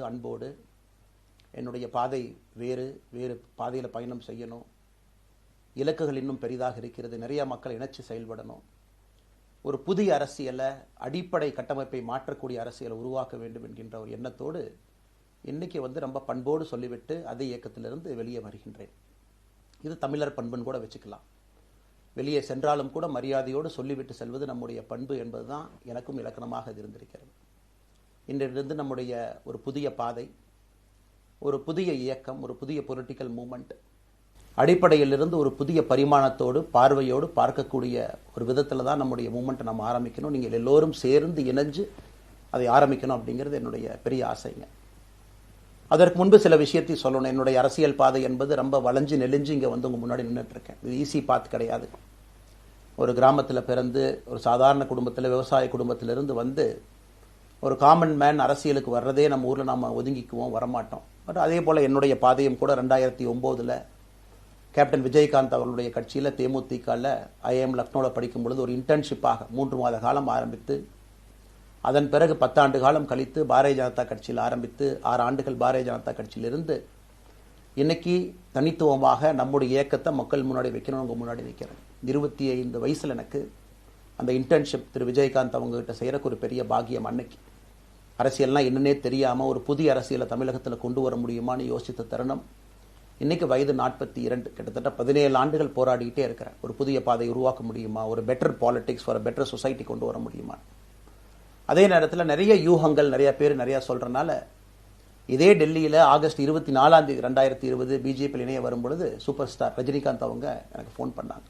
அன்போடு என்னுடைய பாதை வேறு பாதையில் பயணம் செய்யணும். இலக்குகள் இன்னும் பெரிதாக இருக்கிறது. நிறைய மக்கள் இணைச்சு செயல்படணும். ஒரு புதிய அரசியலை, அடிப்படை கட்டமைப்பை மாற்றக்கூடிய அரசியலை உருவாக்க வேண்டும் என்கின்ற ஒரு எண்ணத்தோடு இன்னைக்கு ரொம்ப பண்போடு சொல்லிவிட்டு அதே இயக்கத்திலிருந்து வெளியே வருகின்றேன். இது தமிழர் பண்புன்னு கூட வச்சுக்கலாம். வெளியே சென்றாலும் கூட மரியாதையோடு சொல்லிவிட்டு செல்வது நம்முடைய பண்பு என்பதுதான் எனக்கும் இலக்கணமாக இருந்திருக்கிறது. இன்றிலிருந்து நம்முடைய ஒரு புதிய பாதை, ஒரு புதிய இயக்கம், ஒரு புதிய பொலிட்டிக்கல் மூமெண்ட், அடிப்படையிலிருந்து ஒரு புதிய பரிமாணத்தோடு பார்வையோடு பார்க்கக்கூடிய ஒரு விதத்தில் தான் நம்முடைய மூமெண்ட்டை நம்ம ஆரம்பிக்கணும். நீங்கள் எல்லோரும் சேர்ந்து இணைஞ்சு அதை ஆரம்பிக்கணும் அப்படிங்கிறது என்னுடைய பெரிய ஆசைங்க. அதற்கு முன்பு சில விஷயத்தை சொல்லணும். என்னுடைய அரசியல் பாதை என்பது ரொம்ப வளைஞ்சு நெளிஞ்சு இங்கே உங்கள் முன்னாடி நின்றுட்டு இருக்கேன். இது ஈஸி பாத் கிடையாது. ஒரு கிராமத்தில் பிறந்து ஒரு சாதாரண குடும்பத்தில், விவசாய குடும்பத்திலிருந்து ஒரு காமன் மேன் அரசியலுக்கு வர்றதே நம்ம ஊரில் நம்ம ஒதுங்கிக்குவோம், வரமாட்டோம். பட் அதே போல் என்னுடைய பாதையும் கூட 2009 கேப்டன் விஜயகாந்த் அவர்களுடைய கட்சியில் தேமுதிகவில் ஐஎம் லக்னோவில் படிக்கும் பொழுது ஒரு இன்டர்ன்ஷிப்பாக 3 மாத காலம் ஆரம்பித்து, அதன் பிறகு 10 ஆண்டு காலம் கழித்து பாரதிய ஜனதா கட்சியில் ஆரம்பித்து 6 ஆண்டுகள் பாரதிய ஜனதா கட்சியிலிருந்து இன்னைக்கு தனித்துவமாக நம்முடைய இயக்கத்தை மக்கள் முன்னாடி வைக்கணும். உங்கள் முன்னாடி வைக்கிறேன். 25 வயசில் எனக்கு அந்த இன்டர்ன்ஷிப் திரு விஜயகாந்த் அவங்ககிட்ட செய்யறக்கு ஒரு பெரிய பாக்கியம். அன்னைக்கு அரசியல்னா என்னன்னே தெரியாமல் ஒரு புதிய அரசியலை தமிழகத்தில் கொண்டு வர முடியுமான்னு யோசித்த தருணம். இன்னைக்கு வயது 42, கிட்டத்தட்ட 17 ஆண்டுகள் போராடிக்கிட்டே இருக்கிறேன். ஒரு புதிய பாதை உருவாக்க முடியுமா, ஒரு better politics for better society கொண்டு வர முடியுமா. அதே நேரத்தில் நிறைய யூகங்கள், நிறைய பேர் நிறைய சொல்றதுனால இதே டெல்லியில் ஆகஸ்ட் 24 2020 பிஜேபியில் இணைய வரும்பொழுது சூப்பர் ஸ்டார் ரஜினிகாந்த் அவங்க எனக்கு ஃபோன் பண்ணாங்க.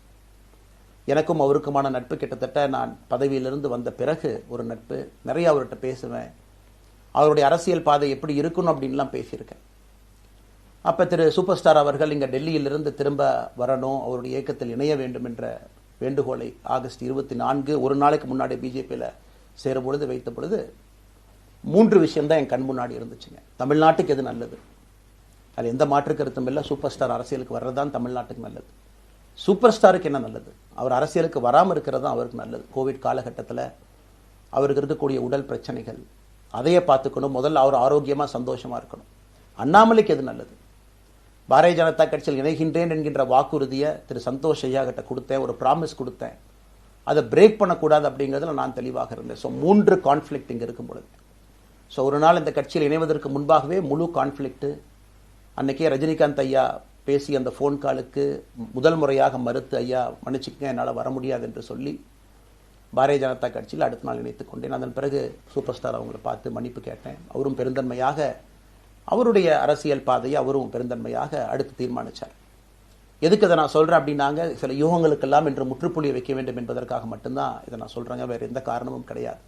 எனக்கும் அவருக்குமான நட்பு கிட்டத்தட்ட நான் பதவியிலிருந்து வந்த பிறகு ஒரு நட்பு. நிறைய அவர்கிட்ட பேசுவேன். அவருடைய அரசியல் பாதை எப்படி இருக்கணும் அப்படின்லாம் பேசியிருக்கேன். அப்போ திரு சூப்பர் ஸ்டார் அவர்கள் இங்கே டெல்லியிலிருந்து திரும்ப வரணும், அவருடைய இயக்கத்தில் இணைய வேண்டும் என்ற வேண்டுகோளை ஆகஸ்ட் 24 ஒரு நாளைக்கு முன்னாடி பிஜேபியில் சேரும் பொழுது வைத்த பொழுது 3 விஷயம் தான் என் கண் முன்னாடி இருந்துச்சுங்க. தமிழ்நாட்டுக்கு எது நல்லது, அது எந்த மாற்று கருத்தும் இல்லை. சூப்பர் ஸ்டார் அரசியலுக்கு வர்றதுதான் தமிழ்நாட்டுக்கு நல்லது. சூப்பர் ஸ்டாருக்கு என்ன நல்லது, அவர் அரசியலுக்கு வராமல் இருக்கிறது தான் அவருக்கு நல்லது. கோவிட் காலகட்டத்தில் அவருக்கு இருக்கக்கூடிய உடல் பிரச்சனைகள், அதையே பார்த்துக்கணும். முதல்ல அவர் ஆரோக்கியமாக சந்தோஷமாக இருக்கணும். அண்ணாமலைக்கு எது நல்லது, பாரதிய ஜனதா கட்சியில் இணைகின்றேன் என்கின்ற வாக்குறுதியை திரு சந்தோஷ் ஐயா கிட்ட கொடுத்தேன், ஒரு ப்ராமிஸ் கொடுத்தேன். அதை பிரேக் பண்ணக்கூடாது அப்படிங்கிறதுல நான் தெளிவாக இருந்தேன். ஸோ 3 கான்ஃப்ளிக்ட் இங்கே இருக்கும் பொழுது, ஸோ ஒரு நாள் இந்த கட்சியில் இணைவதற்கு முன்பாகவே முழு கான்ஃப்ளிக்ட். அன்னைக்கே ரஜினிகாந்த் ஐயா பேசி அந்த ஃபோன் காலுக்கு முதல் முறையாக மறுத்து, ஐயா மன்னிச்சுக்கங்க என்னால் வர முடியாது என்று சொல்லி பாரதிய ஜனதா கட்சியில் அடுத்த நாள் இணைத்துக் கொண்டேன். அதன் பிறகு சூப்பர் ஸ்டார் அவங்களை பார்த்து மன்னிப்பு கேட்டேன். அவரும் பெருந்தன்மையாக அவருடைய அரசியல் பாதையை அவரும் பெருந்தன்மையாக அடுத்து தீர்மானித்தார். எதுக்கு இதை நான் சொல்கிறேன் அப்படின்னாங்க, சில யூகங்களுக்கெல்லாம் என்று முற்றுப்புள்ளியை வைக்க வேண்டும் என்பதற்காக மட்டும்தான் இதை நான் சொல்கிறேங்க. வேறு எந்த காரணமும் கிடையாது.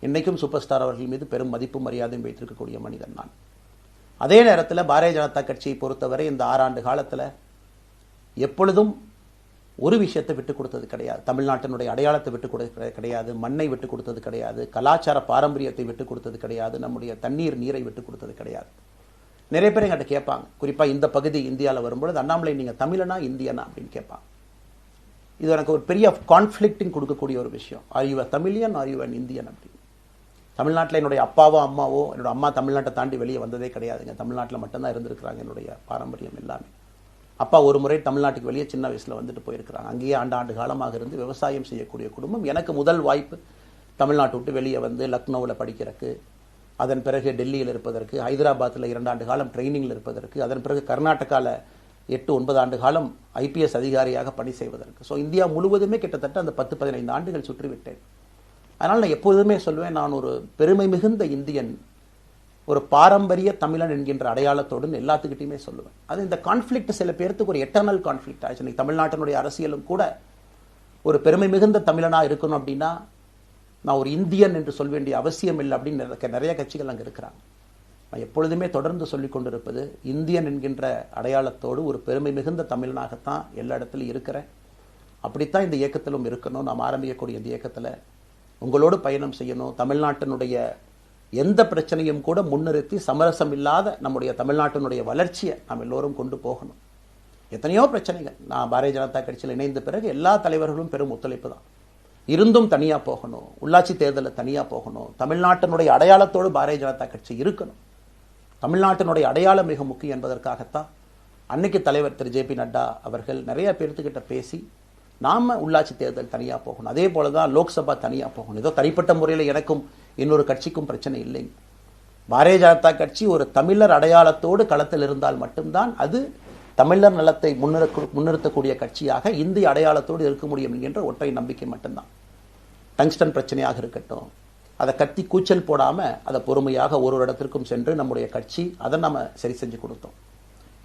இன்றைக்கும் சூப்பர் ஸ்டார் அவர்கள் மீது பெரும் மதிப்பும் மரியாதையும் வைத்திருக்கக்கூடிய மனிதன் நான். அதே நேரத்தில் பாரதிய ஜனதா கட்சியை பொறுத்தவரை இந்த 6 ஆண்டு காலத்தில் எப்பொழுதும் ஒரு விஷயத்தை விட்டு கொடுத்தது கிடையாது. தமிழ்நாட்டினுடைய அடையாளத்தை விட்டு கொடுத்தது கிடையாது, மண்ணை விட்டு கொடுத்தது கிடையாது, கலாச்சார பாரம்பரியத்தை விட்டு கொடுத்தது கிடையாது, நம்முடைய நீரை விட்டு கொடுத்தது கிடையாது. நிறைய பேர் எங்கிட்ட கேட்பாங்க, குறிப்பாக இந்த பகுதி இந்தியாவில் வரும்பொழுது, அண்ணாமலை நீங்கள் தமிழனா இந்தியனா அப்படின்னு கேட்பாங்க. இது எனக்கு ஒரு பெரிய கான்ஃப்ளிக்டிங் கொடுக்கக்கூடிய ஒரு விஷயம். Are you a Tamilian, are you an Indian அப்படின்னு. தமிழ்நாட்டில் என்னுடைய அப்பாவோ அம்மாவோ, என்னோட அம்மா தமிழ்நாட்டை தாண்டி வெளியே வந்ததே கிடையாதுங்க. தமிழ்நாட்டில் மட்டும்தான் இருந்திருக்கிறாங்க. என்னுடைய பாரம்பரியம் எல்லாமே. அப்பா ஒரு முறை தமிழ்நாட்டுக்கு வெளியே சின்ன வயசில் வந்துட்டு போயிருக்கிறாங்க. அங்கேயே ஆண்டு காலமாக இருந்து விவசாயம் செய்யக்கூடிய குடும்பம். எனக்கு முதல் வாய்ப்பு தமிழ்நாட்டு விட்டு வெளியே வந்து லக்னோவில் படிக்கிறதுக்கு, அதன் பிறகு டெல்லியில் இருப்பதற்கு, ஹைதராபாத்தில் 2 ஆண்டு காலம் ட்ரைனிங்கில் இருப்பதற்கு, அதன் பிறகு கர்நாடகாவில் 8-9 ஆண்டு காலம் IPS அதிகாரியாக பணி செய்வதற்கு. ஸோ இந்தியா முழுவதுமே கிட்டத்தட்ட அந்த 10-15 ஆண்டுகள் சுற்றிவிட்டேன். அதனால் நான் எப்போதுமே சொல்லுவேன், நான் ஒரு பெருமை மிகுந்த இந்தியன், ஒரு பாரம்பரிய தமிழன் என்கின்ற அடையாளத்தோடு எல்லாத்துக்கிட்டையுமே சொல்லுவேன். அது இந்த கான்ஃப்ளிக்ட் சில பேர்த்துக்கு ஒரு எட்டர்னல் கான்ஃப்ளிக்ட் ஆச்சு. இன்னைக்கு தமிழ்நாட்டினுடைய அரசியலும் கூட ஒரு பெருமை மிகுந்த தமிழனாக இருக்கணும் அப்படின்னா நான் ஒரு இந்தியன் என்று சொல்ல வேண்டிய அவசியம் இல்லை அப்படின்னு நிறைய கட்சிகள் அங்கே இருக்கிறாங்க. நான் எப்பொழுதுமே தொடர்ந்து சொல்லிக் கொண்டிருப்பது, இந்தியன் என்கின்ற அடையாளத்தோடு ஒரு பெருமை மிகுந்த தமிழனாகத்தான் எல்லா இடத்துலையும் இருக்கிறேன். அப்படித்தான் இந்த இயக்கத்திலும் இருக்கணும். நாம் ஆரம்பிக்கக்கூடிய இந்த இயக்கத்தில் உங்களோடு பயணம் செய்யணும். தமிழ்நாட்டினுடைய எந்த பிரச்சனையும் கூட முன்னிறுத்தி சமரசம் இல்லாத நம்முடைய தமிழ்நாட்டினுடைய வளர்ச்சியை நாம் எல்லோரும் கொண்டு போகணும். எத்தனையோ பிரச்சனைகள். நான் பாரதிய ஜனதா கட்சியில் இணைந்த பிறகு எல்லா தலைவர்களும் பெரும் ஒத்துழைப்பு தான். இருந்தும் தனியாக போகணும், உள்ளாட்சி தேர்தலில் தனியாக போகணும், தமிழ்நாட்டினுடைய அடையாளத்தோடு பாரதிய ஜனதா கட்சி இருக்கணும். தமிழ்நாட்டினுடைய அடையாளம் மிக முக்கியம் என்பதற்காகத்தான் அன்னைக்கு தலைவர் திரு ஜே பி நட்டா அவர்கள் நிறைய பேர்த்துக்கிட்ட பேசி நாம உள்ளாட்சி தேர்தல் தனியா போகணும், அதே போலதான் லோக்சபா தனியா போகணும். ஏதோ தனிப்பட்ட முறையில் எனக்கும் இன்னொரு கட்சிக்கும் பிரச்சனை இல்லைங்க. பாரதிய ஜனதா கட்சி ஒரு தமிழர் அடையாளத்தோடு களத்தில் இருந்தால் மட்டும்தான் அது தமிழர் நலத்தை முன்னிறுத்தக்கூடிய கட்சியாக இந்திய அடையாளத்தோடு இருக்க முடியும் என்கின்ற ஒற்றை நம்பிக்கை மட்டும்தான். டங்ஸ்டன் பிரச்சனையாக இருக்கட்டும், அதை கத்தி கூச்சல் போடாம அதை பொறுமையாக ஒரு இடத்திற்கும் சென்று நம்முடைய கட்சி அதை நம்ம சரி செஞ்சு கொடுத்தோம்.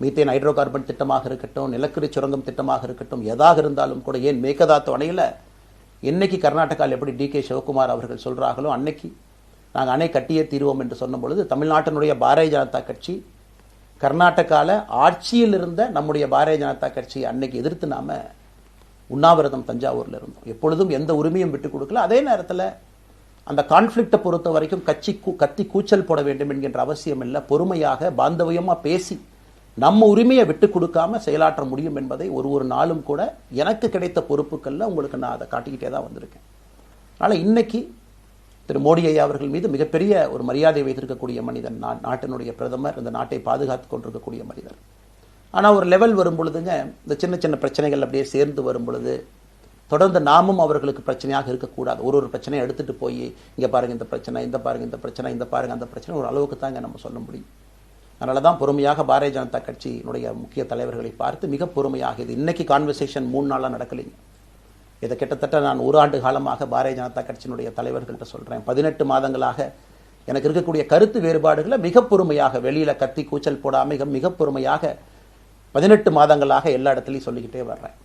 மீத்தேன் ஹைட்ரோ கார்பன் திட்டமாக இருக்கட்டும், நிலக்கரி சுரங்கம் திட்டமாக இருக்கட்டும், எதாக இருந்தாலும் கூட, ஏன் மேகதாத்து அணையில இன்னைக்கு கர்நாடகாவில் எப்படி டி கே சிவகுமார் அவர்கள் சொல்றாங்களோ அன்னைக்கு நாங்கள் அணை கட்டியே தீர்வோம் என்று சொன்ன பொழுது தமிழ்நாட்டினுடைய பாரதிய ஜனதா கட்சி கர்நாடகாவில் ஆட்சியில் இருந்த நம்முடைய பாரதிய ஜனதா கட்சியை அன்னைக்கு எதிர்த்து நாம உண்ணாவிரதம் தஞ்சாவூர்ல இருந்தோம். எப்பொழுதும் எந்த உரிமையும் விட்டுக் கொடுக்கல. அதே நேரத்தில் அந்த கான்ஃபிளிக்டை பொறுத்த வரைக்கும் கத்தி கூச்சல் போட வேண்டும் என்கின்ற அவசியம் இல்லை. பொறுமையாக பாந்தவியமா பேசி நம்ம உரிமையை விட்டு கொடுக்காம செயலாற்ற முடியும் என்பதை ஒரு நாளும் கூட எனக்கு கிடைத்த பொறுப்புக்கள்ல உங்களுக்கு நான் அதை காட்டிக்கிட்டே தான் வந்திருக்கேன். அதனால இன்னைக்கு திரு மோடி ஐயா அவர்கள் மீது மிகப்பெரிய ஒரு மரியாதை வைத்திருக்கக்கூடிய மனிதன், நாட்டினுடைய பிரதமர், இந்த நாட்டை பாதுகாத்து கொண்டிருக்கக்கூடிய மனிதர். ஆனா ஒரு லெவல் வரும் பொழுதுங்க, இந்த சின்ன சின்ன பிரச்சனைகள் அப்படியே சேர்ந்து வரும் பொழுது தொடர்ந்து நாமும் அவர்களுக்கு பிரச்சனையாக இருக்கக்கூடாது. ஒரு பிரச்சனையை எடுத்துட்டு போய் இங்க பாருங்க இந்த பிரச்சனை, இந்த பாருங்க இந்த பிரச்சனை, இந்த பாருங்க அந்த பிரச்சனை, ஒரு அளவுக்கு தாங்க நம்ம சொல்ல முடியும். அதனாலதான் பொறுமையாக பாரதிய ஜனதா கட்சியினுடைய முக்கிய தலைவர்களை பார்த்து மிக பொறுமையாக, இது இன்னைக்கு கான்வர்சேஷன் 3 நாளா நடக்கலைங்க. இதை கிட்டத்தட்ட நான் 1 ஆண்டு காலமாக பாரதிய ஜனதா கட்சியினுடைய தலைவர்கள்ட்ட சொல்றேன். 18 மாதங்களாக எனக்கு இருக்கக்கூடிய கருத்து வேறுபாடுகளை மிக பொறுமையாக, வெளியில கத்தி கூச்சல் போடாம மிக பொறுமையாக 18 மாதங்களாக எல்லா இடத்துலையும் சொல்லிக்கிட்டே வர்றேன்.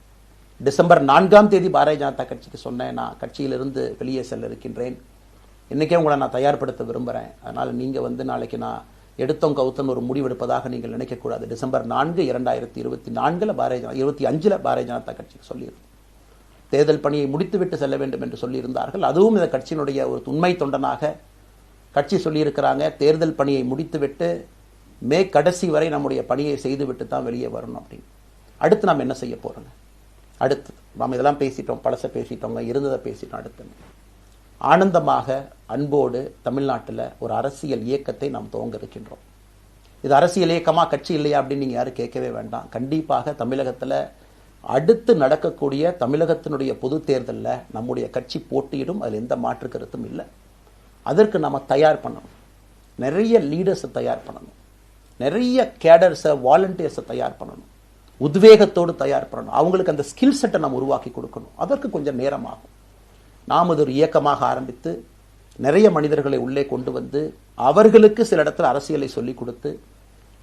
டிசம்பர் 4ஆம் தேதி பாரதிய ஜனதா கட்சிக்கு சொன்னேன், நான் கட்சியிலிருந்து வெளியே செல்ல இருக்கின்றேன், இன்னைக்கே உங்களை நான் தயார்படுத்த விரும்புகிறேன். அதனால் நீங்கள் நாளைக்கு நான் எடுத்தோம் கவுத்தன் ஒரு முடிவெடுப்பதாக நீங்கள் நினைக்கக்கூடாது. டிசம்பர் 4, 2024 25 பாரதிய ஜனதா கட்சிக்கு சொல்லியிருந்தோம். தேர்தல் பணியை முடித்துவிட்டு செல்ல வேண்டும் என்று சொல்லியிருந்தார்கள். அதுவும் இந்த கட்சியினுடைய ஒரு உண்மை தொண்டனாக கட்சி சொல்லியிருக்கிறாங்க, தேர்தல் பணியை முடித்துவிட்டு மே கடைசி வரை நம்முடைய பணியை செய்துவிட்டு தான் வெளியே வரணும் அப்படின்னு. அடுத்து நாம் என்ன செய்ய போறோங்க? அடுத்து நாம் இதெல்லாம் பேசிட்டோம், பழச பேசிட்டோங்க, இருந்ததை பேசிட்டோம். அடுத்து ஆனந்தமாக அன்போடு தமிழ்நாட்டில் ஒரு அரசியல் இயக்கத்தை நாம் துவங்க இருக்கின்றோம். இது அரசியல் இயக்கமா கட்சி இல்லையா அப்படின்னு நீங்க யாரும் கேட்கவே வேண்டாம். கண்டிப்பாக தமிழகத்தில் அடுத்து நடக்கக்கூடிய தமிழகத்தினுடைய பொது தேர்தலில் நம்முடைய கட்சி போட்டியிடும், அதில் எந்த மாற்று கருத்தும் இல்லை. அதற்கு நம்ம தயார் பண்ணணும், நிறைய லீடர்ஸை தயார் பண்ணணும், நிறைய கேடர்ஸை வாலண்டியர்ஸை தயார் பண்ணணும், உத்வேகத்தோடு தயார் பண்ணணும், அவங்களுக்கு அந்த ஸ்கில் செட்டை நம்ம உருவாக்கி கொடுக்கணும். அதற்கு கொஞ்சம் நேரமாகும். நாம் அது ஒரு இயக்கமாக ஆரம்பித்து நிறைய மனிதர்களை உள்ளே கொண்டு வந்து அவர்களுக்கு சில இடத்துல அரசியலை சொல்லிக் கொடுத்து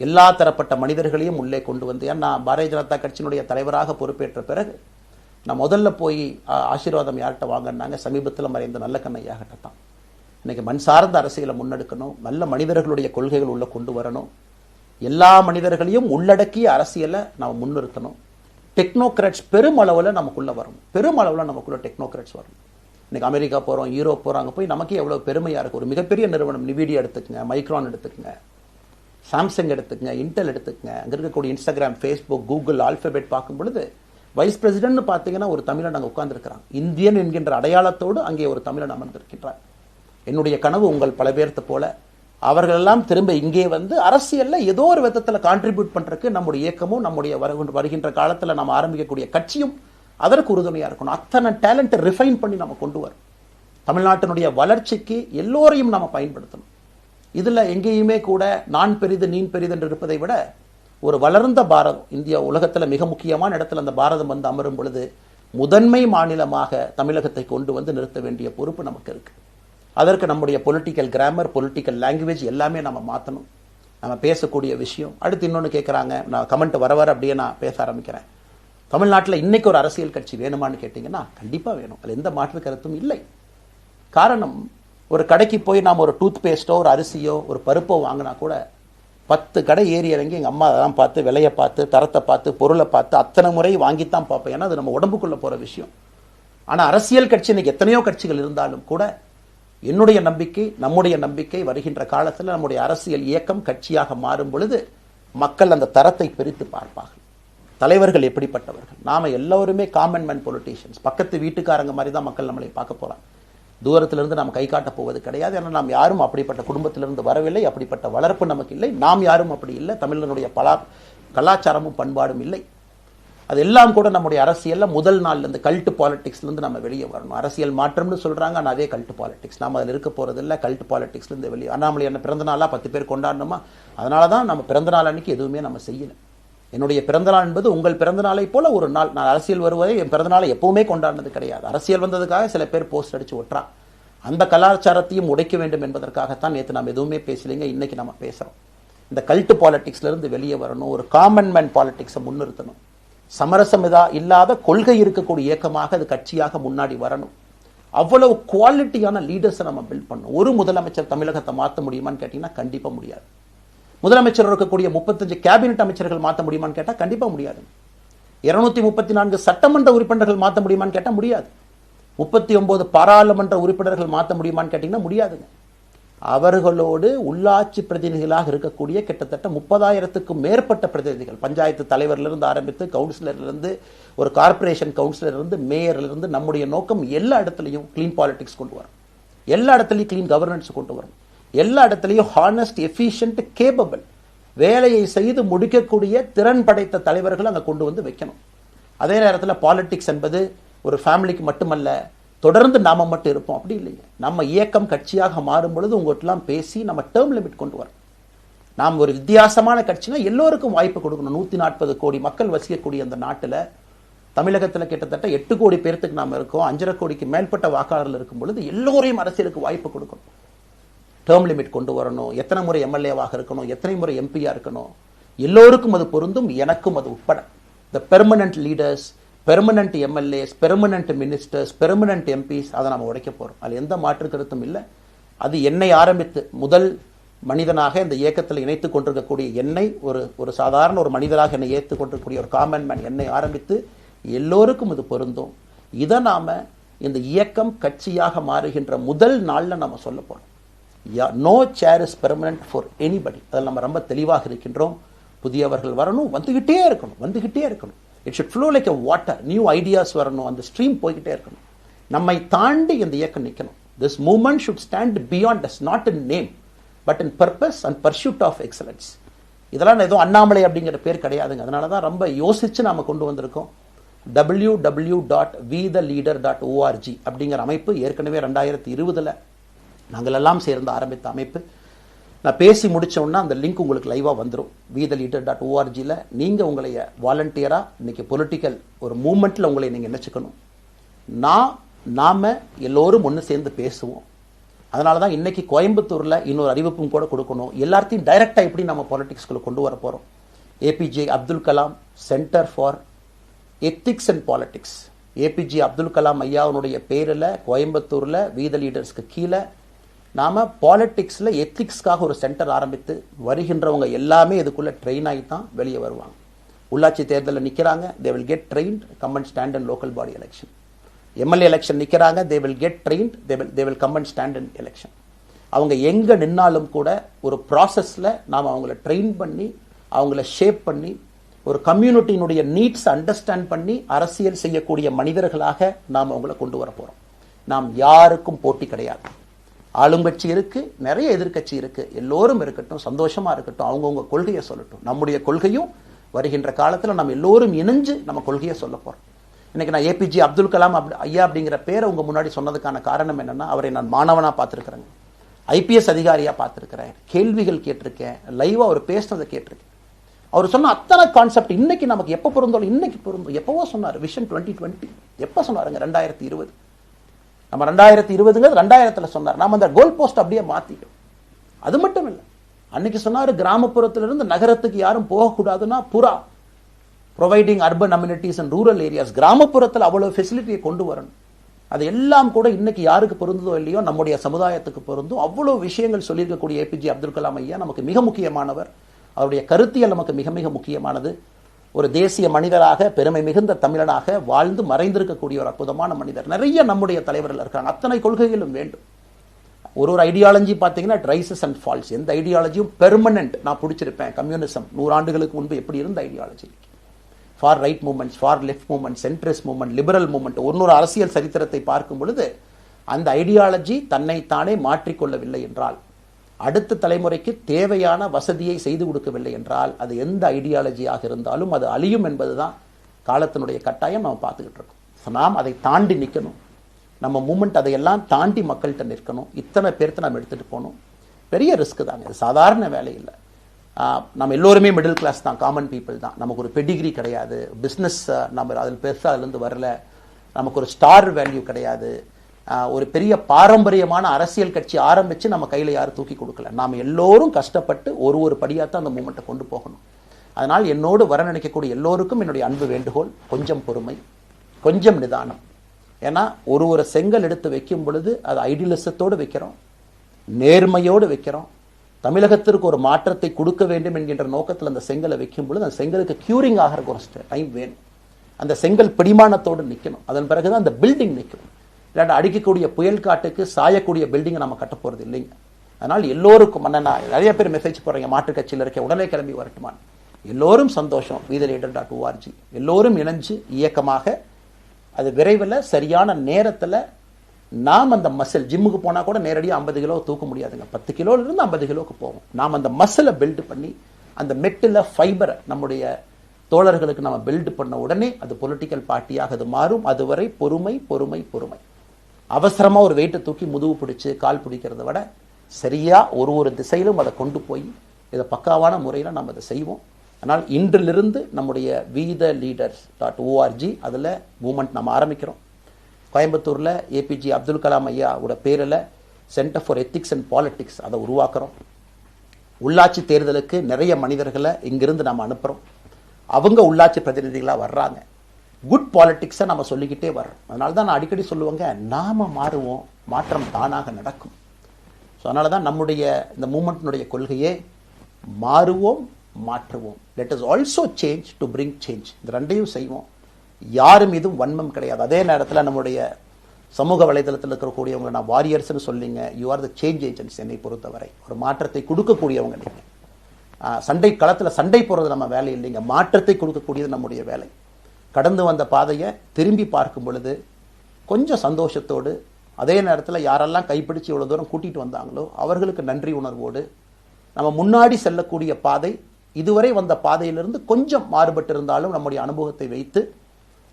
எல்லா தரப்பட்ட மனிதர்களையும் உள்ளே கொண்டு வந்து, ஏன்னா பாரதிய ஜனதா கட்சியினுடைய தலைவராக பொறுப்பேற்ற பிறகு நான் முதல்ல போய் ஆசீர்வாதம் யார்கிட்ட வாங்கினாங்க, சமீபத்தில் மறைந்த நல்ல கண்ணையாகிட்ட தான். இன்னைக்கு மண் சார்ந்த அரசியலை முன்னெடுக்கணும், நல்ல மனிதர்களுடைய கொள்கைகள் உள்ள கொண்டு வரணும், எல்லா மனிதர்களையும் உள்ளடக்கிய அரசியலை நாம் முன்னிறுத்தணும். டெக்னோக்ராட்ஸ் பெருமளவில் நமக்குள்ள வரணும், பெருமளவில் நமக்குள்ள டெக்னோக்ராட்ஸ் வரணும். இன்னைக்கு அமெரிக்கா போறோம், யூரோப் போறோம், அங்கே போய் நமக்கே எவ்வளவு பெருமையா இருக்கு. ஒரு மிகப்பெரிய நிறுவனம் நிவிடியா எடுத்துக்கங்க, மைக்ரான் எடுத்துக்கங்க, சாம்சங் எடுத்துக்கங்க, இன்டெல் எடுத்துக்கங்க, அங்க இருக்கக்கூடிய இன்ஸ்டாகிராம், ஃபேஸ்புக், கூகுள், ஆல்பபெட் பார்க்கும் பொழுது வைஸ் பிரசிடென்ட் பார்த்தீங்கன்னா ஒரு தமிழன் அங்கே உட்கார்ந்துருக்கிறான். இந்தியன் என்கின்ற அடையாளத்தோடு அங்கே ஒரு தமிழன் அமர்ந்திருக்கின்றார். என்னுடைய கனவு உங்கள் பல பேர்த்த போல அவர்கள் எல்லாம் திரும்ப இங்கே வந்து அரசியல்ல ஏதோ ஒரு விதத்தில் கான்ட்ரிபியூட் பண்றதுக்கு நம்முடைய இயக்கமும் நம்முடைய வருகின்ற காலத்தில் நம்ம ஆரம்பிக்கக்கூடிய கட்சியும் அதற்கு உறுதுணையா இருக்கணும். அத்தனை டேலண்ட்டை ரிஃபைன் பண்ணி நம்ம கொண்டு வரும். தமிழ்நாட்டினுடைய வளர்ச்சிக்கு எல்லோரையும் நம்ம பயன்படுத்தணும். இதுல எங்கேயுமே கூட நான் பெரிது நீன் பெரிது என்று இருப்பதை விட ஒரு வளர்ந்த பாரதம், இந்தியா உலகத்துல மிக முக்கியமான இடத்துல அந்த பாரதம் வந்து அமரும் பொழுது முதன்மை மாநிலமாக தமிழகத்தை கொண்டு வந்து நிறுத்த வேண்டிய பொறுப்பு நமக்கு இருக்கு. அதற்கு நம்முடைய பொலிட்டிக்கல் கிராமர், பொலிட்டிக்கல் லாங்குவேஜ் எல்லாமே நம்ம மாற்றணும். நம்ம பேசக்கூடிய விஷயம். அடுத்து இன்னொன்று கேட்குறாங்க, நான் கமெண்ட் வர அப்படியே நான் பேச ஆரம்பிக்கிறேன். தமிழ்நாட்டில் இன்னைக்கு ஒரு அரசியல் கட்சி வேணுமான்னு கேட்டீங்கன்னா கண்டிப்பா வேணும், அது எந்த மாற்று கருத்தும் இல்லை. காரணம், ஒரு கடைக்கு போய் நாம் ஒரு டூத் பேஸ்டோ, ஒரு அரிசியோ, ஒரு பருப்போ வாங்கினா கூட 10 கடை ஏறி இறங்கி எங்கள் அம்மா அதெல்லாம் பார்த்து, விலையை பார்த்து, தரத்தை பார்த்து, பொருளை பார்த்து அத்தனை முறை வாங்கித்தான் பார்ப்பேன். ஏன்னா அது நம்ம உடம்புக்குள்ள போற விஷயம். ஆனா அரசியல் கட்சி இன்னைக்கு எத்தனையோ கட்சிகள் இருந்தாலும் கூட என்னுடைய நம்பிக்கை, நம்முடைய நம்பிக்கை, வருகின்ற காலத்தில் நம்முடைய அரசியல் இயக்கம் கட்சியாக மாறும் பொழுது மக்கள் அந்த தரத்தை பிரித்து பார்ப்பார்கள். தலைவர்கள் எப்படிப்பட்டவர்கள்? நாம எல்லோருமே காமன் மேன் பொலிட்டீஷியன்ஸ், பக்கத்து வீட்டுக்காரங்க மாதிரி தான் மக்கள் நம்மளை பார்க்க போறாங்க. தூரத்திலிருந்து நாம் கை காட்டப் போவது கிடையாது. ஏன்னா நாம் யாரும் அப்படிப்பட்ட குடும்பத்திலிருந்து வரவில்லை, அப்படிப்பட்ட வளர்ப்பு நமக்கு இல்லை, நாம் யாரும் அப்படி இல்லை, தமிழனுடைய கலாச்சாரமும் பண்பாடும் இல்லை. அதெல்லாம் கூட நம்முடைய அரசியல்ல முதல் நாள்ல இருந்து கல்ட் பாலிடிக்ஸ்லேருந்து நம்ம வெளியே வரணும். அரசியல் மாற்றம்னு சொல்றாங்க, ஆனால் அதே கல்ட் பாலிடிக்ஸ். நாம் அதில் இருக்க போறது இல்லை. கல்ட் பாலிடிக்ஸ்லேருந்து வெளியே. அண்ணாமலை என்ன பிறந்த நாளா 10 பேர் கொண்டாடணுமா? அதனால தான் நம்ம பிறந்த நாள் அன்னைக்கு எதுவுமே நம்ம செய்யலை. என்னுடைய பிறந்தநாள் என்பது உங்கள் பிறந்தநாளை போல ஒரு நாள். நான் அரசியல் வருவதை என் பிறந்தநாளை எப்பவுமே கொண்டாடினது கிடையாது. அரசியல் வந்ததுக்காக சில பேர் போஸ்ட் அடிச்சு ஒட்டுறா. அந்த கலாச்சாரத்தையும் உடைக்க வேண்டும் என்பதற்காகத்தான் நேற்று நாம் எதுவுமே பேசலைங்க, இன்னைக்கு நம்ம பேசுறோம். இந்த கல்ட் பாலிடிக்ஸ்ல இருந்து வெளியே வரணும். ஒரு காமன் மேன் பாலிடிக்ஸை முன்னிறுத்தணும். சமரசம் இல்லாத கொள்கை இருக்கக்கூடிய இயக்கமாக அது கட்சியாக முன்னாடி வரணும். அவ்வளவு குவாலிட்டியான லீடர்ஸை நம்ம பில்ட் பண்ணணும். ஒரு முதலமைச்சர் தமிழகத்தை மாற்ற முடியுமான்னு கேட்டீங்கன்னா கண்டிப்பா முடியாது. முதலமைச்சர் இருக்கக்கூடிய 35 கேபினெட் அமைச்சர்கள் மாற்ற முடியுமான்னு கேட்டா கண்டிப்பா முடியாது. 234 சட்டமன்ற உறுப்பினர்கள் மாற்ற முடியுமான்னு கேட்டா முடியாது. 39 பாராளுமன்ற உறுப்பினர்கள் மாற்ற முடியுமான்னு கேட்டீங்கன்னா முடியாதுங்க. அவர்களோடு உள்ளாட்சி பிரதிநிதிகளாக இருக்கக்கூடிய கிட்டத்தட்ட 30,000க்கும் மேற்பட்ட பிரதிநிதிகள், பஞ்சாயத்து தலைவரிலிருந்து ஆரம்பித்து கவுன்சிலரிலிருந்து ஒரு கார்பரேஷன் கவுன்சிலரிலிருந்து மேயரிலிருந்து, நம்முடைய நோக்கம் எல்லா இடத்துலையும் கிளீன் பாலிடிக்ஸ் கொண்டு வரும், எல்லா இடத்துலையும் கிளீன் கவர்னன்ஸ் கொண்டு வரும், எல்லா இடத்துலையும் ஹானஸ்ட், எஃபிஷியன்ட், கேபபிள், வேலையை செய்து முடிக்கக்கூடிய திறன் படைத்த தலைவர்கள் அங்கே கொண்டு வந்து வைக்கணும். அதே நேரத்தில் பாலிடிக்ஸ் என்பது ஒரு ஃபேமிலிக்கு மட்டுமல்ல, தொடர்ந்து நாம மட்டும் இருப்போம் அப்படி இல்லைங்க. நம்ம இயக்கம் கட்சியாக மாறும் பொழுது உங்கள்கிட்டலாம் பேசி நம்ம டேர்ம் லிமிட் கொண்டு வரோம். நாம் ஒரு வித்தியாசமான கட்சினா எல்லோருக்கும் வாய்ப்பு கொடுக்கணும். 140 கோடி மக்கள் வசிக்கக்கூடிய அந்த நாட்டில், தமிழகத்தில் கிட்டத்தட்ட 8 கோடி பேர்த்துக்கு நாம் இருக்கோம். 5.5 கோடிக்கு மேற்பட்ட வாக்காளர்கள் இருக்கும் பொழுது எல்லோரையும் அரசியலுக்கு வாய்ப்பு கொடுக்கணும். டேர்ம் லிமிட் கொண்டு வரணும். எத்தனை முறை எம்எல்ஏவாக இருக்கணும், எத்தனை முறை எம்பியா இருக்கணும், எல்லோருக்கும் அது பொருந்தும், எனக்கும் அது உட்பட. The permanent leaders, permanent MLAs, permanent ministers, permanent MPs, அதை நம்ம உடைக்க போறோம். அது எந்த மாற்று கருத்தும் இல்லை. அது என்னை ஆரம்பித்து முதல் மனிதனாக இந்த இயக்கத்தில் இணைத்துக் கொண்டிருக்கக்கூடிய என்னை, ஒரு சாதாரண ஒரு மனிதராக என்னை ஏற்றுக் கொண்டிருக்கக்கூடிய ஒரு காமன் மேன் என்னை ஆரம்பித்து எல்லோருக்கும் இது பொருந்தும். இதை நாம இந்த இயக்கம் கட்சியாக மாறுகின்ற முதல் நாள்ல நம்ம சொல்ல போறோம். No chair is permanent for anybody. அதில் நம்ம ரொம்ப தெளிவாக இருக்கின்றோம். புதியவர்கள் வரணும், வந்துகிட்டே இருக்கணும். It should flow like a water. New ideas வரணும், அந்த ஸ்ட்ரீம் போய்கிட்டே இருக்கணும். நம்மை தாண்டி இந்த இயக்கம் நிற்கணும். This movement should stand beyond us, not in name but in purpose and pursuit of excellence. இதெல்லாம் ஏதோ அண்ணாமலை அப்படிங்கிற பேர் கிடையாதுங்க. அதனால தான் ரொம்ப யோசிச்சு நாம கொண்டு வந்திருக்கோம். www.vetheleader.org அப்படிங்கிற அமைப்பு ஏற்கனவே 2020 நாங்கள் எல்லாம் சேர்ந்து ஆரம்பித்த அமைப்பு. நான் பேசி முடிச்சோன்னா அந்த லிங்க் உங்களுக்கு லைவா வந்துடும். vetheleader.org நீங்க உங்களை வாலண்டியரா இன்னைக்கு பொலிட்டிக்கல் ஒரு மூவ்மெண்ட்ல உங்களை நீங்க நினைச்சுக்கணும். நாம எல்லோரும் ஒன்று சேர்ந்து பேசுவோம். அதனாலதான் இன்னைக்கு கோயம்புத்தூர்ல இன்னொரு அறிவிப்பும் கூட கொடுக்கணும். எல்லாத்தையும் டைரக்டா எப்படி நம்ம பாலிடிக்ஸ்குள்ள கொண்டு வர போறோம். APJ Abdul Kalam centre for ethics and politics, APJ Abdul Kalam ஐயாவுடைய பேரில் கோயம்புத்தூர்ல வீத லீடர்ஸ்க்கு கீழே நாம பாலிடிக்ஸ்ல எத்திக்ஸ்க்காக ஒரு சென்டர் ஆரம்பித்து வருகின்றவங்க எல்லாமே இதுக்குள்ள ட்ரெயின் ஆகி தான் வெளியே வருவாங்க. உள்ளாட்சி தேர்தலில் நிற்கிறாங்க, they will get trained, come and stand in local body election. MLA election நிற்கிறாங்க, they will get trained, they will come and stand in election. அவங்க எங்க நின்னாலும் கூட ஒரு ப்ராசஸ்ல நாம் அவங்கள ட்ரெயின் பண்ணி, அவங்கள ஷேப் பண்ணி, ஒரு கம்யூனிட்டியினுடைய நீட்ஸ் அண்டர்ஸ்டாண்ட் பண்ணி அரசியல் செய்யக்கூடிய மனிதர்களாக நாம் அவங்கள கொண்டு வர போறோம். நாம் யாருக்கும் போட்டி கிடையாது. ஆளுங்கட்சி இருக்கு, நிறைய எதிர்கட்சி இருக்கு, எல்லோரும் இருக்கட்டும், சந்தோஷமா இருக்கட்டும், அவங்கவுங்க கொள்கையை சொல்லட்டும். நம்முடைய கொள்கையும் வருகின்ற காலத்துல நம்ம எல்லோரும் இணைஞ்சு நம்ம கொள்கையை சொல்ல போறோம். இன்னைக்கு நான் ஏபிஜே அப்துல் கலாம் ஐயா அப்படிங்கிற பேரை உங்க முன்னாடி சொன்னதுக்கான காரணம் என்னன்னா, அவரை நான் மாணவனா பார்த்திருக்கிறேங்க, ஐபிஎஸ் அதிகாரியா பார்த்திருக்கிறேன், கேள்விகள் கேட்டிருக்கேன், லைவா அவர் பேசினதை கேட்டிருக்கேன். அவர் சொன்ன அத்தனை கான்செப்ட் இன்னைக்கு நமக்கு எப்ப பொருந்தோம், இன்னைக்கு பொருந்தும். எப்பவோ சொன்னார் விஷன் 2020, எப்ப சொன்னாருங்க? 2020. நம்ம 2020 2000 சொன்னார். நாம அந்த கோல் போஸ்ட் அப்படியே மாத்திட்டோம். அது மட்டும் இல்லை, அன்னைக்கு சொன்னாரு கிராமப்புறத்திலிருந்து நகரத்துக்கு யாரும் போகக்கூடாதுன்னா புறா providing urban amenities and rural areas, கிராமப்புறத்தில் அவ்வளவு ஃபெசிலிட்டியை கொண்டு வரணும். அது எல்லாம் கூட இன்னைக்கு யாருக்கு பொருந்ததோ இல்லையோ நம்முடைய சமுதாயத்துக்கு பொருந்தும். அவ்வளவு விஷயங்கள் சொல்லியிருக்கக்கூடிய ஏபிஜே அப்துல் கலாம் ஐயா நமக்கு மிக முக்கியமானவர். அவருடைய கருத்தியல் நமக்கு மிக மிக முக்கியமானது. ஒரு தேசிய மனிதராக, பெருமை மிகுந்த தமிழனாக வாழ்ந்து மறைந்திருக்கக்கூடிய ஒரு அற்புதமான மனிதர். நிறைய நம்முடைய தலைவர்கள் இருக்காங்க. அத்தனை கொள்கைகளும் வேண்டும். ஒரு ஐடியாலஜி பார்த்தீங்கன்னா இட் ரைசஸ் அண்ட் ஃபால்ஸ். எந்த ஐடியாலஜியும் பெர்மனன்ட் நான் பிடிச்சிருப்பேன். கம்யூனிசம் 100 ஆண்டுகளுக்கு முன்பு எப்படி இருந்த ideology, for right movements, for left movement, centrist movement, liberal movement, ஒரு அரசியல் சரித்திரத்தை பார்க்கும் பொழுது அந்த ஐடியாலஜி தன்னைத்தானே மாற்றிக்கொள்ளவில்லை என்றால், அடுத்த தலைமுறைக்கு தேவையான வசதியை செய்து கொடுக்கவில்லை என்றால், அது எந்த ஐடியாலஜியாக இருந்தாலும் அது அழியும் என்பதுதான் காலத்தினுடைய கட்டாயம். நம்ம பார்த்துக்கிட்டு இருக்கோம். நாம் அதை தாண்டி நிற்கணும். நம்ம மூமெண்ட் அதையெல்லாம் தாண்டி மக்கள்கிட்ட நிற்கணும். இத்தனை பேர்த்து நம்ம எடுத்துகிட்டு போகணும். பெரிய ரிஸ்க் தாங்க, இது சாதாரண வேலை இல்லை. நம்ம எல்லோருமே மிடில் கிளாஸ் தான், காமன் பீப்புள் தான். நமக்கு ஒரு பெடிகிரி கிடையாது, பிஸ்னஸ் நம்ம அதில் பெருசாக அதுலேருந்து வரல, நமக்கு ஒரு ஸ்டார் வேல்யூ கிடையாது, ஒரு பெரிய பாரம்பரியமான அரசியல் கட்சி ஆரம்பித்து நம்ம கையில் யாரும் தூக்கி கொடுக்கல. நாம் எல்லோரும் கஷ்டப்பட்டு ஒரு படியாக தான் அந்த மூமெண்ட்டை கொண்டு போகணும். அதனால் என்னோடு வர நினைக்கக்கூடிய எல்லோருக்கும் என்னுடைய அன்பு வேண்டுகோள், கொஞ்சம் பொறுமை, கொஞ்சம் நிதானம். ஏன்னா ஒரு செங்கல் எடுத்து வைக்கும் பொழுது அது ஐடியலிசத்தோடு வைக்கிறோம், நேர்மையோடு வைக்கிறோம். தமிழகத்திற்கு ஒரு மாற்றத்தை கொடுக்க வேண்டும் என்கின்ற நோக்கத்தில் அந்த செங்கலை வைக்கும் பொழுது அந்த செங்கலுக்கு கியூரிங் ஆகிற ஒரு டைம் வேணும். அந்த செங்கல் பிடிமானத்தோடு நிற்கணும். அதன் பிறகுதான் அந்த பில்டிங் நிற்கும். இல்லாட்ட அடிக்கக்கூடிய புயல் காட்டுக்கு சாயக்கூடிய பில்டிங்கை நம்ம கட்ட போகிறது இல்லைங்க. அதனால் எல்லோருக்கும் நிறைய பேர் மெசேஜ் போடுறீங்க, மாற்றுக் கட்சியில் இருக்க உடனே கிளம்பி வரட்டுமான். எல்லோரும் சந்தோஷம். wethereader.org எல்லோரும் இணைஞ்சு இயக்கமாக அது விரைவில் சரியான நேரத்தில் நாம் அந்த மசில், ஜிம்முக்கு போனால் கூட நேரடியாக 50 கிலோ தூக்க முடியாதுங்க, 10 கிலோலேருந்து 50 கிலோக்கு போவோம். நாம் அந்த மசிலை பில்டு பண்ணி அந்த மெட்டில் ஃபைபரை நம்முடைய தோழர்களுக்கு நம்ம பில்டு பண்ண உடனே அது பொலிட்டிக்கல் பார்ட்டியாக அது மாறும். அதுவரை பொறுமை பொறுமை பொறுமை. அவசரமாக ஒரு வெயிட்டை தூக்கி முதுகு பிடிச்சி கால் பிடிக்கிறத விட சரியாக ஒரு திசையிலும் அதை கொண்டு போய் இதை பக்காவான முறையில் நம்ம அதை செய்வோம். ஆனால் இன்றிலிருந்து நம்முடைய wethereader.org அதில் மூமெண்ட் நம்ம ஆரம்பிக்கிறோம். கோயம்புத்தூரில் ஏபிஜே அப்துல் கலாம் ஐயாவோட பேரில் centre for ethics and politics அதை உருவாக்குறோம். உள்ளாட்சி தேர்தலுக்கு நிறைய மனிதர்களை இங்கிருந்து நம்ம அனுப்புகிறோம். அவங்க உள்ளாட்சி பிரதிநிதிகளாக வர்றாங்க. குட் பாலிட்டிக்ஸை நம்ம சொல்லிக்கிட்டே வர்றோம். அதனால தான் நான் அடிக்கடி சொல்லுவாங்க, நாம மாறுவோம், மாற்றம் தானாக நடக்கும். ஸோ அதனால தான் நம்முடைய இந்த மூமெண்ட்டினுடைய கொள்கையே மாறுவோம் மாற்றுவோம். Let us also change to bring change. இந்த ரெண்டையும் செய்வோம். யாரு மீதும் வன்மம் கிடையாது. அதே நேரத்தில் நம்முடைய சமூக வலைதளத்தில் இருக்கக்கூடியவங்க நான் வாரியர்ஸ்னு சொல்லிங்க, you are the change agents. என்னை பொறுத்தவரை ஒரு மாற்றத்தை கொடுக்கக்கூடியவங்க நீங்கள். சண்டை களத்தில் சண்டை போடுறது நம்ம வேலை இல்லைங்க, மாற்றத்தை கொடுக்கக்கூடியது நம்முடைய வேலை. கடந்து வந்த பாதையை திரும்பி பார்க்கும் பொழுது கொஞ்சம் சந்தோஷத்தோடு, அதே நேரத்தில் யாரெல்லாம் கைப்பிடிச்சு இவ்வளோ தூரம் கூட்டிகிட்டு வந்தாங்களோ அவர்களுக்கு நன்றி உணர்வோடு, நம்ம முன்னாடி செல்லக்கூடிய பாதை இதுவரை வந்த பாதையிலிருந்து கொஞ்சம் மாறுபட்டு இருந்தாலும் நம்முடைய அனுபவத்தை வைத்து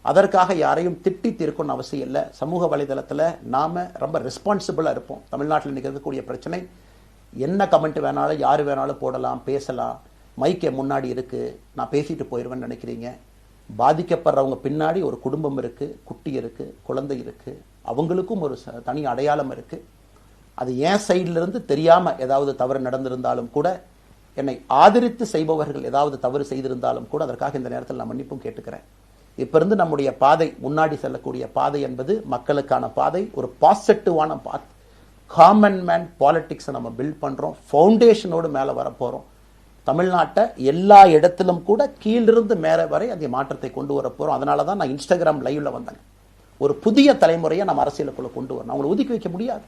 அதற்காக யாரையும் திட்டி தீர்க்கணும்னு அவசியம் இல்லை. சமூக வலைதளத்தில் நாம் ரொம்ப ரெஸ்பான்சிபிளாக இருப்போம். தமிழ்நாட்டில் இன்றைக்கி இருக்கக்கூடிய பிரச்சனை, என்ன கமெண்ட் வேணாலும் யார் வேணாலும் போடலாம், பேசலாம், மைக்கே முன்னாடி இருக்குது, நான் பேசிட்டு போயிடுவேன்னு நினைக்கிறீங்க. பாதிக்கப்படுறவங்க பின்னாடி ஒரு குடும்பம் இருக்குது, குட்டி இருக்குது, குழந்தை இருக்குது, அவங்களுக்கும் ஒரு தனி அடையாளம் இருக்குது. அது என் சைட்லேருந்து தெரியாமல் ஏதாவது தவறு நடந்திருந்தாலும் கூட, என்னை ஆதரித்து செய்பவர்கள் ஏதாவது தவறு செய்திருந்தாலும் கூட அதற்காக இந்த நேரத்தில் நான் மன்னிப்பும் கேட்டுக்கிறேன். இப்போ இருந்து நம்முடைய பாதை, முன்னாடி செல்லக்கூடிய பாதை என்பது மக்களுக்கான பாதை, ஒரு பாசிட்டிவான பாத். காமன் மேன் பாலிட்டிக்ஸை நம்ம பில்ட் பண்ணுறோம். ஃபவுண்டேஷனோடு மேலே வரப்போகிறோம். தமிழ்நாட்டை எல்லா இடத்திலும் கூட கீழிருந்து மேலே வரை அந்த மாற்றத்தை கொண்டு வர போகிறோம். அதனால தான் நான் இன்ஸ்டாகிராம் லைவ்ல வந்தேன். ஒரு புதிய தலைமுறையை நம்ம அரசியலுக்குள்ள கொண்டு வரணும். அவங்களை ஒதுக்கி வைக்க முடியாது.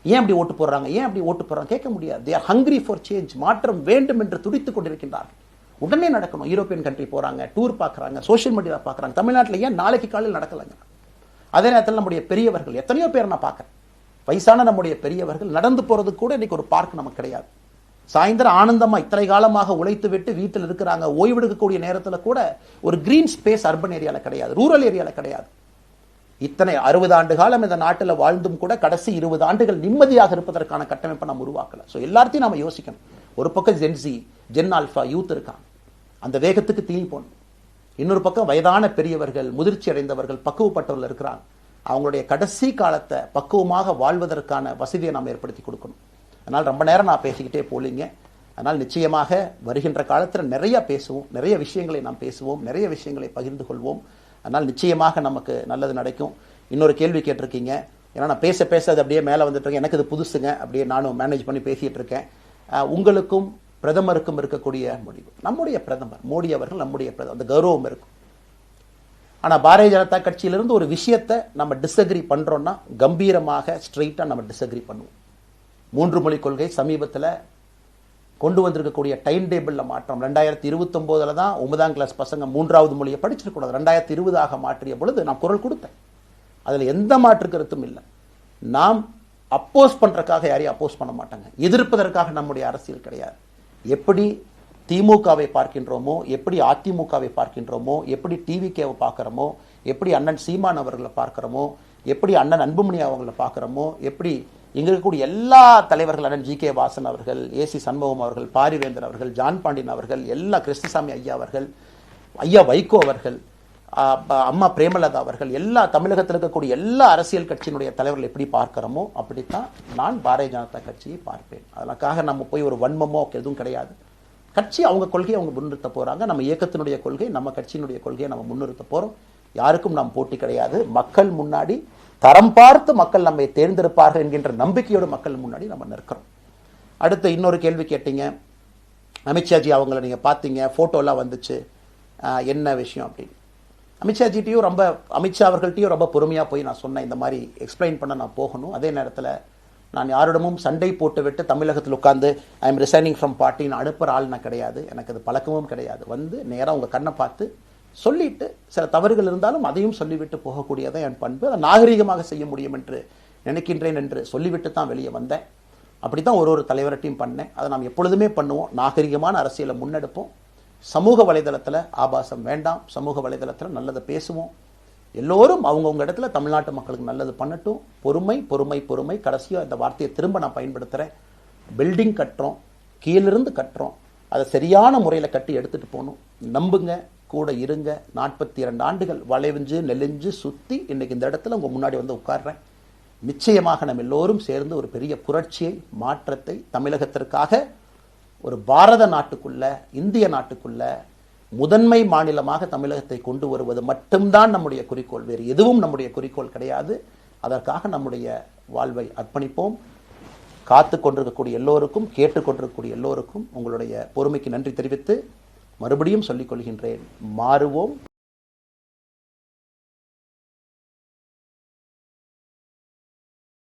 ஏன் அப்படி ஓட்டு போடுறாங்க, ஏன் அப்படி ஓட்டு போடுறாங்க கேட்க முடியாது. They are hungry for change. மாற்றம் வேண்டும் என்று துடித்துக் கொண்டிருக்கின்றார்கள். உடனே நடக்கணும். யூரோப்பியன் கண்ட்ரி போகிறாங்க, டூர் பார்க்குறாங்க, சோஷியல் மீடியாவில் பார்க்குறாங்க. தமிழ்நாட்டில் ஏன் நாளைக்கு காலையில் நடக்கலைங்க? அதே நேரத்தில் நம்முடைய பெரியவர்கள் எத்தனையோ பேர் நான் பார்க்குறேன். வயசான நம்முடைய பெரியவர்கள் நடந்து போகிறது கூட இன்னைக்கு ஒரு பார்க் நமக்கு கிடையாது. சாயந்தரம் ஆனந்தமாக இத்தனை காலமாக உழைத்து விட்டு வீட்டில் இருக்கிறாங்க. ஓய்வெடுக்கக்கூடிய நேரத்தில் கூட ஒரு கிரீன் ஸ்பேஸ் அர்பன் ஏரியாவில் கிடையாது, ரூரல் ஏரியாவில் கிடையாது. இத்தனை 60 ஆண்டு காலம் இந்த நாட்டில் வாழ்ந்தும் கூட கடைசி 20 ஆண்டுகள் நிம்மதியாக இருப்பதற்கான கட்டமைப்பை நம்ம உருவாக்கல. ஸோ எல்லாத்தையும் நம்ம யோசிக்கணும். ஒரு பக்கம் ஜென்சி, ஜென் ஆல்ஃபா யூத் இருக்காங்க, அந்த வேகத்துக்கு தீனி போகணும். இன்னொரு பக்கம் வயதான பெரியவர்கள், முதிர்ச்சி அடைந்தவர்கள், பக்குவப்பட்டவர்கள் இருக்கிறாங்க. அவங்களுடைய கடைசி காலத்தை பக்குவமாக வாழ்வதற்கான வசதியை நாம் ஏற்படுத்தி கொடுக்கணும். அதனால் ரொம்ப நேரம் நான் பேசிக்கிட்டே போலிங்க. அதனால் நிச்சயமாக வருகின்ற காலத்தில் நிறைய பேசுவோம், நிறைய விஷயங்களை நாம் பேசுவோம், நிறைய விஷயங்களை பகிர்ந்து கொள்வோம். அதனால் நிச்சயமாக நமக்கு நல்லது நடக்கும். இன்னொரு கேள்வி கேட்டிருக்கீங்க, ஏன்னா நான் பேச அது அப்படியே மேலே வந்துட்டு இருக்கேன். எனக்கு இது புதுசுங்க, அப்படியே நானும் மேனேஜ் பண்ணி பேசிகிட்டு இருக்கேன். உங்களுக்கும் பிரதமருக்கும் இருக்கக்கூடிய முடிவு, நம்முடைய பிரதமர் மோடி அவர்கள் நம்முடைய பிரதமர், அந்த கௌரவம் இருக்கும். ஆனால் பாரதிய ஜனதா கட்சியிலிருந்து ஒரு விஷயத்தை நம்ம டிஸ்அக்ரி பண்ணுறோன்னா கம்பீரமாக ஸ்ட்ரெயிட்டாக நம்ம டிஸ்அக்ரி பண்ணுவோம். 3 மொழி கொள்கை சமீபத்தில் கொண்டு வந்திருக்கக்கூடிய டைம் டேபிளில் மாற்றம். 2029 தான் 9ஆம் கிளாஸ் பசங்க 3வது மொழியை படிச்சிருக்கூடாது, 2020 மாற்றிய பொழுது நான் குரல் கொடுத்தேன். அதில் எந்த மாற்று கருத்தும் இல்லை. நாம் அப்போஸ் பண்றதுக்காக யாரையும் அப்போஸ் பண்ண மாட்டாங்க. எதிர்ப்பதற்காக நம்முடைய அரசியல் கிடையாது. எப்படி திமுகவை பார்க்கின்றோமோ, எப்படி அதிமுகவை பார்க்கின்றோமோ, எப்படி டிவிகேவை பார்க்கிறோமோ, எப்படி அண்ணன் சீமான் அவர்களை பார்க்கிறோமோ, எப்படி அண்ணன் அன்புமணி அவர்களை பார்க்கிறோமோ, எப்படி இங்க இருக்கக்கூடிய எல்லா தலைவர்கள், அண்ணன் ஜி கே வாசன் அவர்கள், ஏசி சண்முகம் அவர்கள், பாரிவேந்தர் அவர்கள், ஜான் பாண்டியன் அவர்கள், எல்லா கிருஷ்ணசாமி ஐயா அவர்கள், ஐயா வைகோ அவர்கள், அம்மா பிரேமலதா அவர்கள், எல்லா தமிழகத்தில் இருக்கக்கூடிய எல்லா அரசியல் கட்சியினுடைய தலைவர்கள் எப்படி பார்க்கிறோமோ அப்படித்தான் நான் பாரதிய ஜனதா கட்சியை பார்ப்பேன். அதற்காக நம்ம போய் ஒரு வன்மமோ எதுவும் கிடையாது. கட்சி அவங்க கொள்கையை அவங்க முன்னிறுத்த போறாங்க. நம்ம இயக்கத்தினுடைய கொள்கை, நம்ம கட்சியினுடைய கொள்கையை நம்ம முன்னிறுத்த போறோம். யாருக்கும் நாம் போட்டி கிடையாது. மக்கள் முன்னாடி தரம் பார்த்து மக்கள் நம்மை தேர்ந்தெடுப்பார்கள் என்கின்ற நம்பிக்கையோடு மக்கள் முன்னாடி நம்ம நிற்கிறோம். அடுத்து இன்னொரு கேள்வி கேட்டீங்க. அமித்ஷாஜி அவங்கள நீங்க பார்த்தீங்க, போட்டோலாம் வந்துச்சு, என்ன விஷயம் அப்படின்னு. அமித்ஷாஜிட்டையும் அமித்ஷா அவர்கள்ட்டையும் ரொம்ப பொறுமையா போய் நான் சொன்னேன், இந்த மாதிரி எக்ஸ்பிளைன் பண்ண நான் போகணும். அதே நேரத்தில் நான் யாரிடமும் சண்டை போட்டு விட்டு தமிழகத்தில் உட்கார்ந்து ஐ எம் ரிசைனிங் ஃப்ரம் பார்ட்டின்னு அனுப்புகிற ஆள் நான் கிடையாது. எனக்கு அது பழக்கமும் கிடையாது. வந்து நேராக உங்கள் கண்ணை பார்த்து சொல்லிட்டு, சில தவறுகள் இருந்தாலும் அதையும் சொல்லிவிட்டு போகக்கூடியதான் என் பண்பு. அதை நாகரீகமாக செய்ய முடியும் என்று நினைக்கின்றேன் என்று சொல்லிவிட்டு தான் வெளியே வந்தேன். அப்படி தான் ஒரு தலைவர்கிட்டையும் பண்ணேன். அதை நாம் எப்பொழுதுமே பண்ணுவோம். நாகரிகமான அரசியலை முன்னெடுப்போம். சமூக வலைதளத்தில் ஆபாசம் வேண்டாம். சமூக வலைதளத்தில் நல்லதை பேசுவோம். எல்லோரும் அவங்கவுங்க இடத்துல தமிழ்நாட்டு மக்களுக்கு நல்லது பண்ணட்டும். பொறுமை பொறுமை பொறுமை. கடைசியாக இந்த வார்த்தையை திரும்ப நான் பயன்படுத்துகிறேன். பில்டிங் கட்டுறோம், கீழிருந்து கட்டுறோம், அதை சரியான முறையில் கட்டி எடுத்துகிட்டு போகணும். நம்புங்க, கூட இருங்க. 42 ஆண்டுகள் வளைவிஞ்சு நெலிஞ்சு சுற்றி இன்னைக்கு இந்த இடத்துல உங்கள் முன்னாடி வந்து உட்கார்றேன். நிச்சயமாக நம்ம எல்லோரும் சேர்ந்து ஒரு பெரிய புரட்சியை, மாற்றத்தை தமிழகத்திற்காக, ஒரு பாரத நாட்டுக்குள்ள, இந்திய நாட்டுக்குள்ள முதன்மை மாநிலமாக தமிழகத்தை கொண்டு வருவது மட்டும்தான் நம்முடைய குறிக்கோள். வேறு எதுவும் நம்முடைய குறிக்கோள் கிடையாது. அதற்காக நம்முடைய வாழ்வை அர்ப்பணிப்போம். காத்து கொண்டிருக்கக்கூடிய எல்லோருக்கும், கேட்டுக்கொண்டிருக்கக்கூடிய எல்லோருக்கும் உங்களுடைய பொறுமைக்கு நன்றி தெரிவித்து மறுபடியும் சொல்லிக் கொள்கின்றேன். மாறுவோம்.